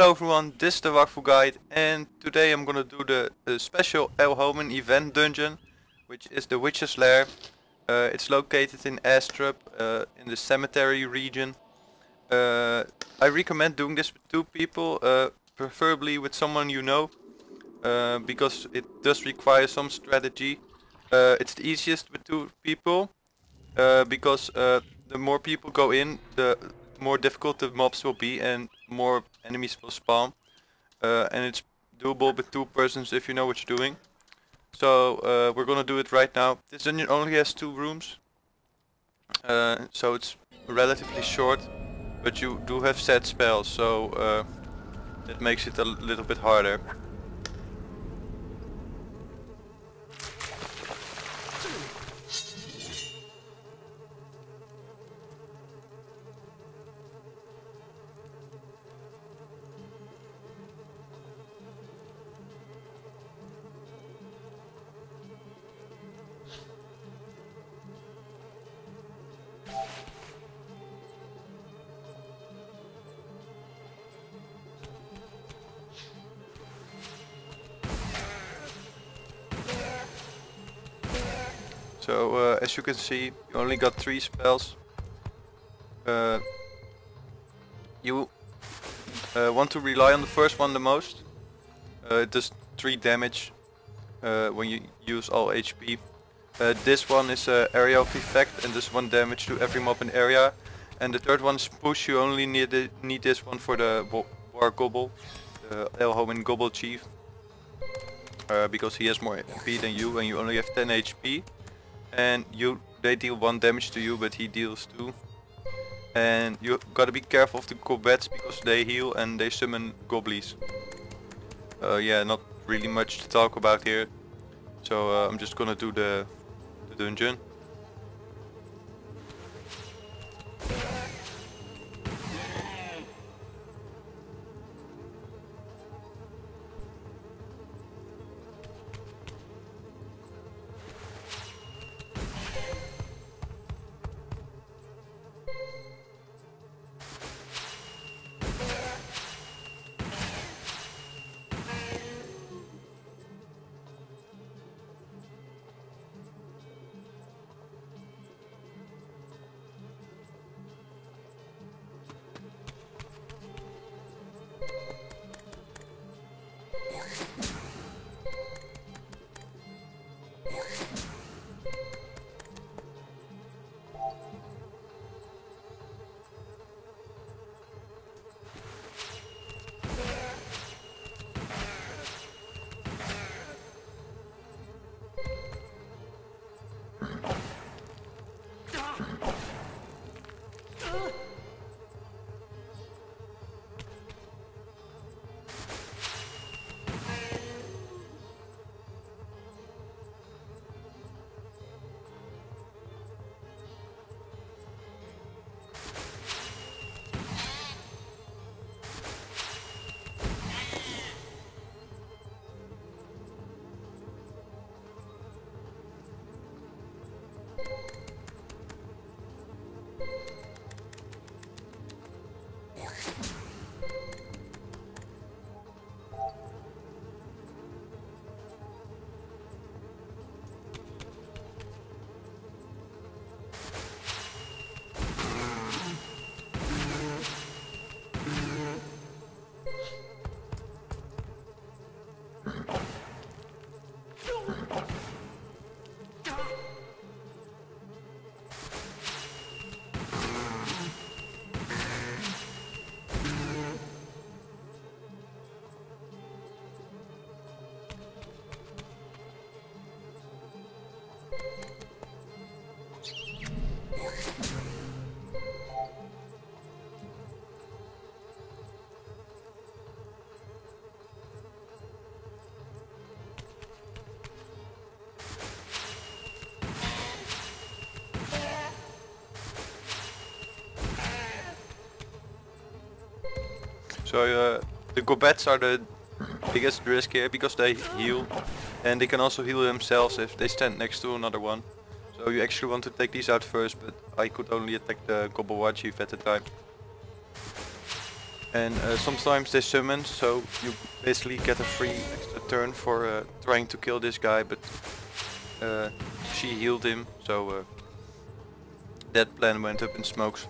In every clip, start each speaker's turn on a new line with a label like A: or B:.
A: Hello everyone, this is the Wakfu guide, and today I'm gonna do the special Howin Event dungeon, which is the Witch's Lair. It's located in Astrup, in the cemetery region. I recommend doing this with 2 people, preferably with someone you know, because it does require some strategy. It's the easiest with 2 people, because the more people go in, the more difficult the mobs will be and more enemies will spawn. And it's doable with 2 persons if you know what you're doing. So we're gonna do it right now. This dungeon only has 2 rooms, so it's relatively short, but you do have set spells, so that makes it a little bit harder. So as you can see, you only got 3 spells. You want to rely on the first one the most. It does 3 damage when you use all HP. This one is area of effect and does 1 damage to every mob in area. And the third one is push. You only need this one for the war gobble, the Howin Gobble Chief, because he has more HP than you and you only have 10 HP. And they deal 1 damage to you, but he deals 2. And you gotta be careful of the combats because they heal and they summon goblies. Yeah, not really much to talk about here. So I'm just gonna do the dungeon. So the Gobets are the biggest risk here because they heal, and they can also heal themselves if they stand next to another one. So you actually want to take these out first, but I could only attack the Gobble War Chief at the time. And sometimes they summon, so you basically get a free extra turn for trying to kill this guy, but she healed him, so that plan went up in smokes.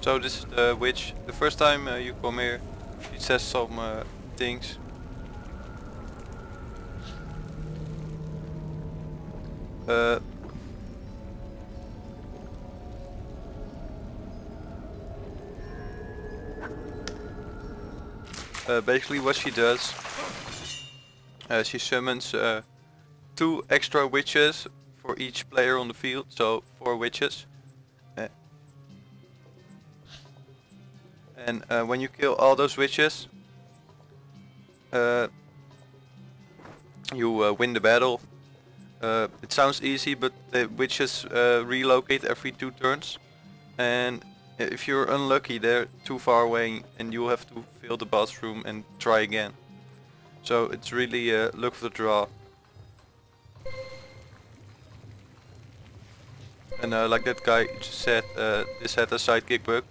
A: So this is the witch. The first time you come here, she says some things. Basically what she does, she summons 2 extra witches for each player on the field, so 4 witches. And when you kill all those witches, you win the battle. It sounds easy, but the witches relocate every 2 turns. And if you're unlucky, they're too far away and you have to fill the bathroom and try again. So it's really luck of the draw. And like that guy just said, this had a sidekick bug.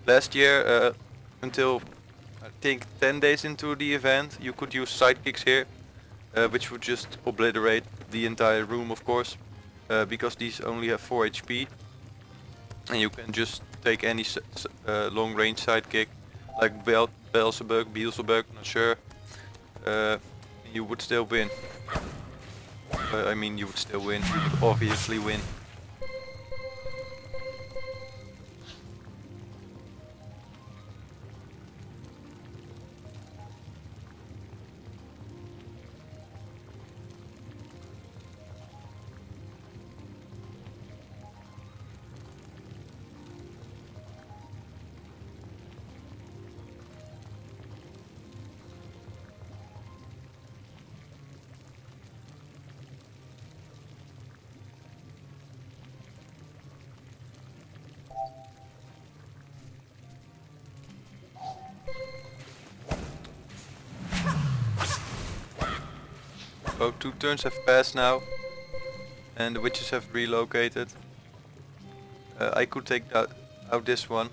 A: Last year, until I think 10 days into the event, you could use sidekicks here, which would just obliterate the entire room, of course, because these only have 4 HP. And you can just take any long range sidekick, like Beelzebub, not sure. You would still win. I mean, you would still win, you would obviously win. So 2 turns have passed now, and the witches have relocated. I could take out this one.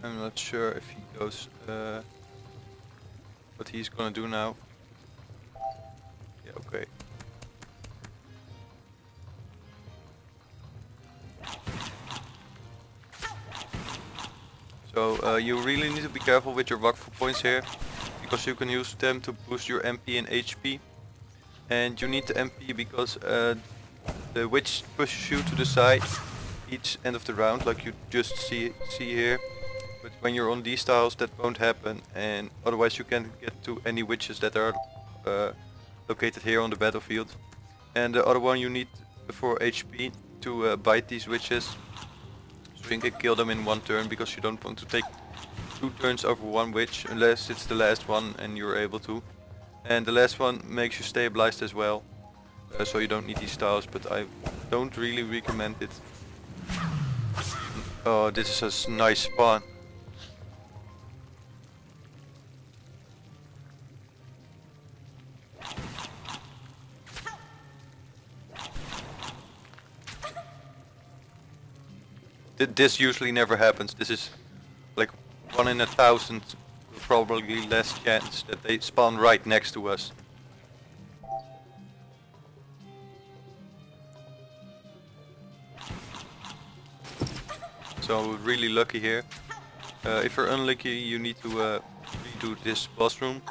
A: I'm not sure if he goes, what he's gonna do now. Yeah, okay. So you really need to be careful with your Wakfu points here, because you can use them to boost your MP and HP. and you need the MP because the witch pushes you to the side each end of the round, like you just see here. But when you're on these tiles, that won't happen, and otherwise you can't get to any witches that are located here on the battlefield. And the other one, you need 4 HP to bite these witches, so you can kill them in 1 turn, because you don't want to take 2 turns over 1 witch unless it's the last one and you're able to. And the last one makes you stabilized as well, so you don't need these tiles, but I don't really recommend it. Oh, this is a nice spawn. This usually never happens. This is like 1 in 1,000, probably less chance that they spawn right next to us. So really lucky here. If you're unlucky, you need to redo this boss room.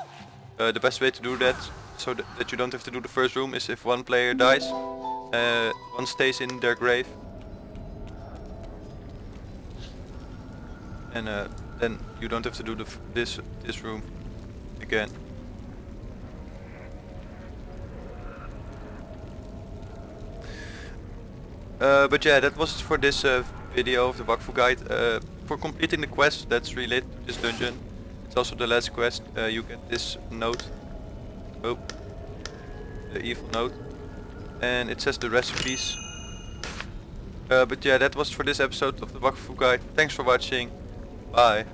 A: The best way to do that, so that you don't have to do the first room, is if one player dies, one stays in their grave. And then you don't have to do this room again. But yeah, that was it for this video of the Wakfu guide. For completing the quest that's related to this dungeon, it's also the last quest, you get this note. Oh, the evil note. And it says the recipes. But yeah, that was for this episode of the Wakfu guide. Thanks for watching. Bye.